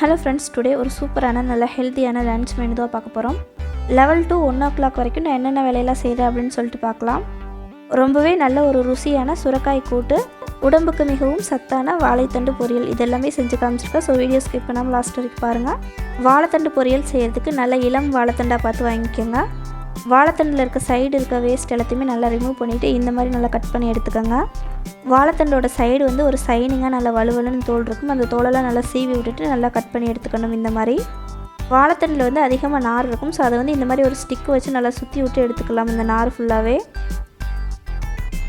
Hello friends, today ஒரு சூப்பரான நல்ல ஹெல்த்தியான லன்ச் மெனு தான் பார்க்க போகிறோம். 11 to 1 o'clock வரைக்கும் நான் என்னென்ன வேலையெல்லாம் செய்கிறேன் அப்படின்னு சொல்லிட்டு பார்க்கலாம். ரொம்பவே நல்ல ஒரு ருசியான சுரைக்காய் கூட்டு, உடம்புக்கு மிகவும் சத்தான வாழைத்தண்டு பொரியல், இதெல்லாமே செஞ்சு காமிச்சிருக்கேன். ஸோ வீடியோ ஸ்கிப் பண்ணாமல் லாஸ்ட் வரைக்கும் பாருங்கள். வாழைத்தண்டு பொரியல் செய்கிறதுக்கு நல்ல இளம் வாழைத்தண்டாக பார்த்து வாங்கிக்கோங்க. வாழைத்தண்டில் இருக்க சைடு இருக்க வேஸ்ட் எல்லாத்தையுமே நல்லா ரிமூவ் பண்ணிவிட்டு இந்த மாதிரி நல்லா கட் பண்ணி எடுத்துக்கோங்க. வாழைத்தண்டோட சைடு வந்து ஒரு சைனிங்காக நல்லா வலுவலுன்னு தோல் இருக்கும். அந்த தோலெல்லாம் நல்லா சீவி விட்டுட்டு நல்லா கட் பண்ணி எடுத்துக்கணும். இந்த மாதிரி வாழைத்தண்டில் வந்து அதிகமாக நார் இருக்கும். ஸோ அதை வந்து இந்த மாதிரி ஒரு ஸ்டிக்கு வச்சு நல்லா சுற்றி விட்டு எடுத்துக்கலாம். இந்த நார் ஃபுல்லாகவே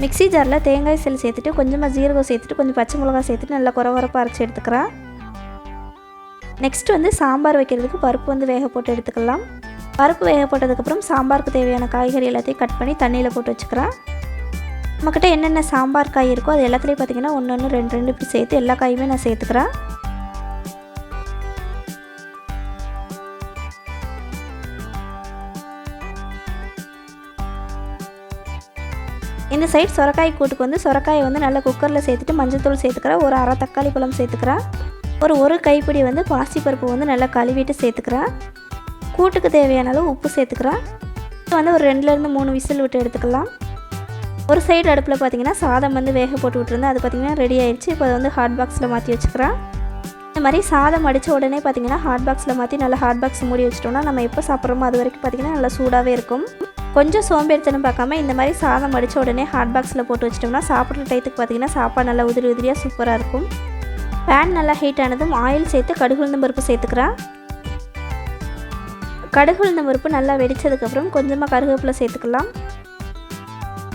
மிக்ஸி ஜாரில் தேங்காய் செல் சேர்த்துட்டு கொஞ்சமாக ஜீரகம் சேர்த்துட்டு கொஞ்சம் பச்சை மிளகாய் சேர்த்துட்டு நல்லா குறவரப்பாக அரைச்சி எடுத்துக்கிறேன். நெக்ஸ்ட் வந்து சாம்பார் வைக்கிறதுக்கு பருப்பு வந்து வேக போட்டு எடுத்துக்கலாம். பருப்பு வேக போட்டதுக்கப்புறம் சாம்பாருக்கு தேவையான காய்கறி எல்லாத்தையும் கட் பண்ணி தண்ணியில் போட்டு வச்சுக்கிறேன். நம்மக்கிட்ட என்னென்ன சாம்பார் காய் இருக்கோ அது எல்லாத்துலேயும் பார்த்திங்கன்னா ஒன்று ரெண்டு இப்படி சேர்த்து எல்லா காயுமே நான் சேர்த்துக்கிறேன். இந்த சைட் சொரக்காய் கூட்டுக்கு வந்து சொரக்காயை வந்து நல்லா குக்கரில் சேர்த்துட்டு மஞ்சள்தூள் சேர்த்துக்கிறேன். ஒரு அரை தக்காளி பழம் சேர்த்துக்கிறேன். ஒரு கைப்பிடி வந்து பாசிப்பருப்பு வந்து நல்லா கழுவிட்டு சேர்த்துக்கிறேன். கூட்டுக்கு தேவையான அளவு உப்பு சேர்த்துக்கிறேன். வந்து ஒரு 2-3 விசில் விட்டு எடுத்துக்கலாம். ஒரு சைடு அடுப்பில் பார்த்திங்கன்னா சாதம் வந்து வேக போட்டு விட்டுருந்தேன். அது பார்த்திங்கன்னா ரெடி ஆயிடுச்சு. இப்போ அதை வந்து ஹாட் பாக்ஸில் மாற்றி வச்சுக்கிறேன். இந்த மாதிரி சாதம் அடித்த உடனே பார்த்திங்கன்னா ஹாட் பாக்ஸில் மாற்றி நல்லா ஹாட் பாக்ஸ் மூடி வச்சிட்டோம்னா நம்ம எப்போ சாப்பிட்றோமோ அது வரைக்கும் பார்த்திங்கன்னா நல்லா சூடாகவே இருக்கும். கொஞ்சம் சோம்பேறித்தனம் பார்க்காம இந்த மாதிரி சாதம் அடித்த உடனே ஹாட் பாக்ஸில் போட்டு வச்சிட்டோம்னா சாப்பிட்ற டயத்துக்கு பார்த்திங்கன்னா சாப்பாடு நல்லா உதிரியாக சூப்பராக இருக்கும். பேன் நல்லா ஹீட் ஆனதும் ஆயில் சேர்த்து கடுகு உளுந்தம் பருப்பு சேர்த்துக்கிறேன். கடுகு உளுந்தம் பருப்பு நல்லா வெடித்ததுக்கப்புறம் கொஞ்சமாக கருவேப்பிலை சேர்த்துக்கலாம்.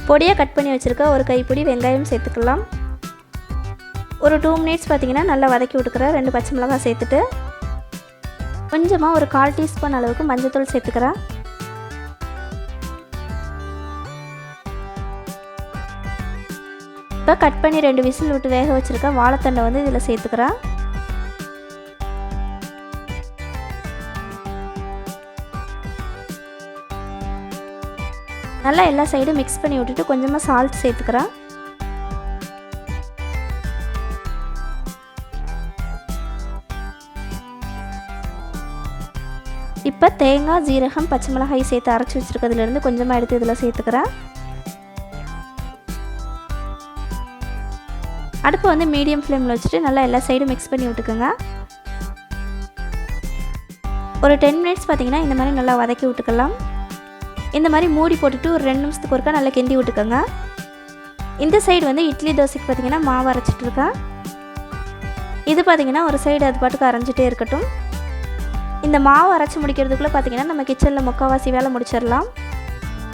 பொடியாக கட் பண்ணி வச்சுருக்க ஒரு கைப்பிடி வெங்காயம் சேர்த்துக்கலாம். ஒரு 2 மினிட்ஸ் பார்த்திங்கன்னா நல்லா வதக்கி விட்டுக்கிறேன். 2 பச்சை மிளகாய் சேர்த்துட்டு கொஞ்சமாக ஒரு 1/4 டீஸ்பூன் அளவுக்கு மஞ்சள்தூள் சேர்த்துக்கிறேன். இப்போ கட் பண்ணி 2 விசில் விட்டு வேக வச்சுருக்க வாழைத்தண்டை வந்து இதில் சேர்த்துக்கிறேன். நல்லா எல்லா சைடும் மிக்ஸ் பண்ணி விட்டுட்டு கொஞ்சமாக சால்ட் சேர்த்துக்கிறேன். இப்போ தேங்காய், ஜீரகம், பச்சை மிளகாய் சேர்த்து அரைச்சி வச்சுருக்கிறதுலேருந்து கொஞ்சமாக எடுத்து இதில் சேர்த்துக்கிறேன். அடுப்பு வந்து மீடியம் ஃப்ளேமில் வச்சுட்டு நல்லா எல்லா சைடும் மிக்ஸ் பண்ணி விட்டுக்குங்க. ஒரு 10 மினிட்ஸ் பார்த்திங்கன்னா இந்த மாதிரி நல்லா வதக்கி விட்டுக்கலாம். இந்த மாதிரி மூடி போட்டுட்டு ஒரு 2 நிமிஷத்துக்கு ஒருக்கா நல்லா கிண்டி விட்டுக்கோங்க. இந்த சைடு வந்து இட்லி தோசைக்கு பார்த்திங்கன்னா மாவு அரைச்சிட்ருக்கேன். இது பார்த்திங்கன்னா ஒரு சைடு அது பாட்டுக்கு அரைஞ்சிட்டே இருக்கட்டும். இந்த மாவு அரைச்சி முடிக்கிறதுக்குள்ளே பார்த்திங்கன்னா நம்ம கிச்சனில் முக்கால்வாசி வேலை முடிச்சிடலாம்.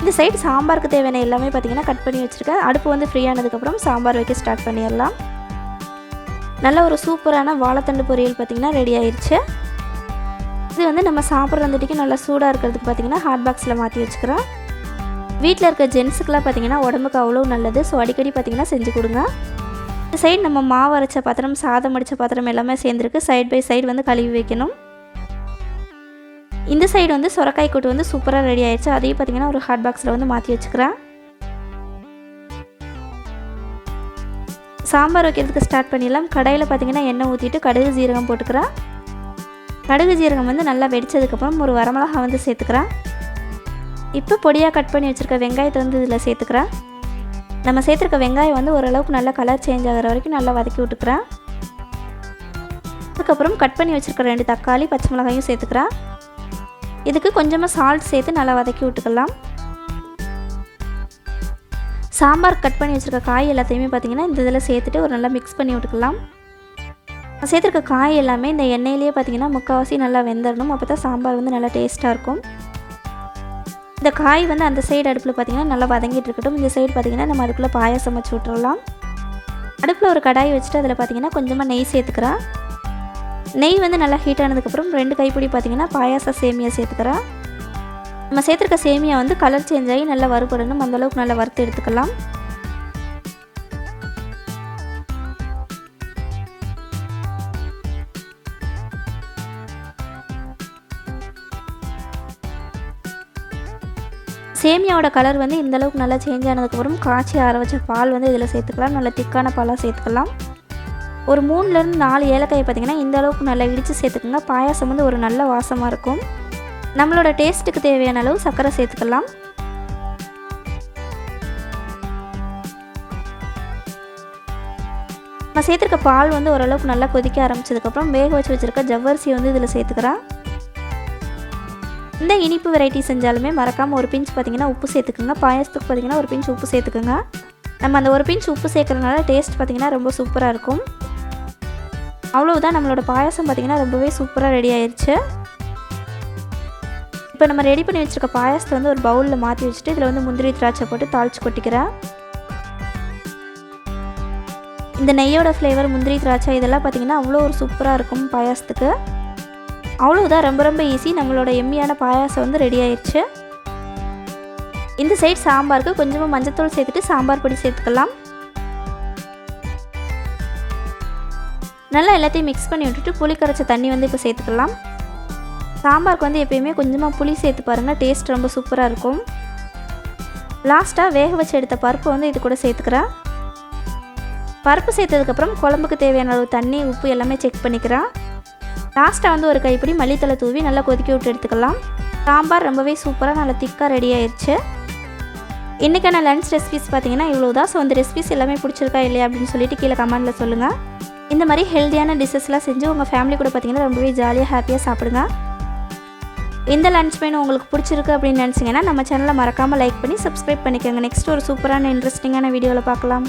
இந்த சைடு சாம்பாருக்கு தேவையான எல்லாமே பார்த்திங்கன்னா கட் பண்ணி வச்சுருக்கேன். அடுப்பு வந்து ஃப்ரீ ஆனதுக்கப்புறம் சாம்பார் வைக்க ஸ்டார்ட் பண்ணிடலாம். நல்ல ஒரு சூப்பரான வாழைத்தண்டு பொரியல் பார்த்திங்கன்னா ரெடி ஆயிடுச்சு. இது வந்து நம்ம சாப்பிட்ற வந்துட்டுக்கு நல்லா சூடாக இருக்கிறதுக்கு பார்த்திங்கன்னா ஹாட் பாக்ஸில் மாற்றி வச்சுக்கிறேன். வீட்டில் இருக்க ஜென்ஸுக்கெலாம் பார்த்திங்கன்னா உடம்புக்கு அவ்வளோ நல்லது. ஸோ அடிக்கடி பார்த்திங்கன்னா செஞ்சு கொடுங்க. இந்த சைடு நம்ம மாவு அரைச்ச பாத்திரம், சாதம் அடித்த பாத்திரம் எல்லாமே சேர்ந்துருக்கு. சைட் பை சைடு வந்து கழுவி வைக்கணும். இந்த சைடு வந்து சொரக்காய் கூட்டு வந்து சூப்பராக ரெடி ஆயிடுச்சு. அதையும் பார்த்திங்கன்னா ஒரு ஹாட் பாக்ஸில் வந்து மாற்றி வச்சுக்கிறேன். சாம்பார் வைக்கிறதுக்கு ஸ்டார்ட் பண்ணிடலாம். கடாயில் பார்த்திங்கன்னா எண்ணெய் ஊற்றிட்டு கடுகு ஜீரகம் போட்டுக்கிறேன். கடுகு ஜீரகம் வந்து நல்லா வெடித்ததுக்கப்புறம் ஒரு வரமிளகா வந்து சேர்த்துக்கிறேன். இப்போ பொடியாக கட் பண்ணி வச்சுருக்க வெங்காயத்தை வந்து இதில் சேர்த்துக்கிறேன். நம்ம சேர்த்துருக்க வெங்காயம் வந்து ஓரளவுக்கு நல்லா கலர் சேஞ்ச் ஆகிற வரைக்கும் நல்லா வதக்கி விட்டுக்கிறேன். அதுக்கப்புறம் கட் பண்ணி வச்சுருக்க 2 தக்காளி, பச்சை மிளகாயும் சேர்த்துக்கிறேன். இதுக்கு கொஞ்சமாக சால்ட் சேர்த்து நல்லா வதக்கி விட்டுக்கலாம். சாம்பார் கட் பண்ணி வச்சுருக்க காய் எல்லாத்தையுமே பார்த்திங்கன்னா இந்த இதில் சேர்த்துட்டு ஒரு நல்லா மிக்ஸ் பண்ணி விட்டுக்கலாம். சேர்த்துருக்க காய் எல்லாமே இந்த எண்ணெயிலேயே பார்த்திங்கன்னா முக்கால்வாசி நல்லா வெந்துடணும். அப்போ தான் சாம்பார் வந்து நல்லா டேஸ்ட்டாக இருக்கும். இந்த காய் வந்து அந்த சைடு அடுப்பில் பார்த்திங்கன்னா நல்லா வதங்கிட்டு இருக்கட்டும். இந்த சைடு பார்த்திங்கன்னா நம்ம அதுக்குள்ளே பாயாசம் வச்சு விட்டுறலாம். அடுப்பில் ஒரு கடாய் வச்சுட்டு அதில் பார்த்திங்கன்னா கொஞ்சமாக நெய் சேர்த்துக்கிறேன். நெய் வந்து நல்லா ஹீட் ஆனதுக்கப்புறம் 2 கைப்பிடி பார்த்திங்கன்னா பாயாச சேமியா சேர்த்துக்கிறேன். நம்ம சேர்த்துருக்க சேமியா வந்து கலர் சேஞ்ச் ஆகி நல்லா வறுபடணும். அந்தளவுக்கு நல்லா வறுத்து எடுத்துக்கலாம். சேமியாவோட கலர் வந்து இந்தளவுக்கு நல்லா சேஞ்ச் ஆனதுக்கப்புறம் காய்ச்சி ஆற வச்ச பால் வந்து இதில் சேர்த்துக்கலாம். நல்லா திக்கான பாலாக சேர்த்துக்கலாம். ஒரு 3லேருந்து 4 ஏலக்காயை பார்த்திங்கன்னா இந்த அளவுக்கு நல்லா இடித்து சேர்த்துக்குங்க. பாயாசம் வந்து ஒரு நல்ல வாசமாக இருக்கும். நம்மளோட டேஸ்ட்டுக்கு தேவையான அளவு சர்க்கரை சேர்த்துக்கலாம். நான் சேர்த்துருக்க பால் வந்து ஓரளவுக்கு நல்லா கொதிக்க ஆரம்பிச்சதுக்கப்புறம் வேக வச்சு வச்சுருக்க ஜவ்வரிசியை வந்து இதில் சேர்த்துக்கிறேன். இந்த இனிப்பு வெரைட்டி செஞ்சாலுமே மறக்காமல் ஒரு பிஞ்ச் பார்த்திங்கன்னா உப்பு சேர்த்துக்குங்க. பாயாசத்துக்கு பார்த்திங்கன்னா ஒரு பிஞ்ச் உப்பு சேர்த்துக்குங்க. நம்ம அந்த ஒரு பிஞ்ச் உப்பு சேர்க்குறதுனால டேஸ்ட் பார்த்திங்கன்னா ரொம்ப சூப்பராக இருக்கும். அவ்வளவுதான், நம்மளோட பாயாசம் பார்த்திங்கன்னா ரொம்பவே சூப்பராக ரெடி ஆயிடுச்சு. இப்போ நம்ம ரெடி பண்ணி வச்சுருக்க பாயாசத்தை வந்து ஒரு பவுலில் மாற்றி வச்சுட்டு இதில் வந்து முந்திரி திராட்சை போட்டு தாளித்து கொட்டிக்கிறேன். இந்த நெய்யோட ஃப்ளேவர், முந்திரி திராட்சை இதெல்லாம் பார்த்திங்கன்னா அவ்வளோ ஒரு சூப்பராக இருக்கும் பாயாசத்துக்கு. அவ்வளோதான், ரொம்ப ரொம்ப ஈஸி. நம்மளோட எம்மியான பாயாசம் வந்து ரெடி ஆயிடுச்சு. இந்த சைடு சாம்பாருக்கு கொஞ்சமாக மஞ்சத்தூள் சேர்த்துட்டு சாம்பார் பொடி சேர்த்துக்கலாம். நல்லா எல்லாத்தையும் மிக்ஸ் பண்ணி விட்டுட்டு புளி கரைச்ச தண்ணி வந்து இப்போ சேர்த்துக்கலாம். சாம்பாருக்கு வந்து எப்பயுமே கொஞ்சமாக புளி சேர்த்து பாருங்கள், டேஸ்ட் ரொம்ப சூப்பராக இருக்கும். லாஸ்ட்டாக வேக வச்சு எடுத்த பருப்பு வந்து இது கூட சேர்த்துக்கிறேன். பருப்பு சேர்த்ததுக்கப்புறம் குழம்புக்கு தேவையான அளவு தண்ணி, உப்பு எல்லாமே செக் பண்ணிக்கிறேன். லாஸ்ட்டாக வந்து ஒரு கைப்பிடி மல்லித்தலை தூவி நல்லா கொதிக்க விட்டு எடுத்துக்கலாம். சாம்பார் ரொம்பவே சூப்பராக நல்லா திக்காக ரெடி ஆயிடுச்சு. இன்றைக்கான லன்ச் ரெசிபிஸ் பார்த்திங்கன்னா இவ்வளோதான். ஸோ அந்த ரெசிபிஸ் எல்லாமே பிடிச்சிருக்கா இல்லையா அப்படின்னு சொல்லிட்டு கீழே கமெண்ட்டில் சொல்லுங்கள். இந்த மாதிரி ஹெல்த்தியான டிஷ்ஷஸ்லாம் செஞ்சு உங்கள் ஃபேமிலி கூட பார்த்திங்கன்னா ரொம்பவே ஜாலியாக ஹாப்பியாக சாப்பிடுங்க. இந்த லன்ச் மெனு உங்களுக்கு பிடிச்சிருக்கு அப்படின்னு நினச்சிங்கன்னா நம்ம சேனலை மறக்காமல் லைக் பண்ணி சப்ஸ்கிரைப் பண்ணிக்கோங்க. நெக்ஸ்ட் ஒரு சூப்பரான இன்ட்ரெஸ்டிங்கான வீடியோவில் பார்க்கலாம்.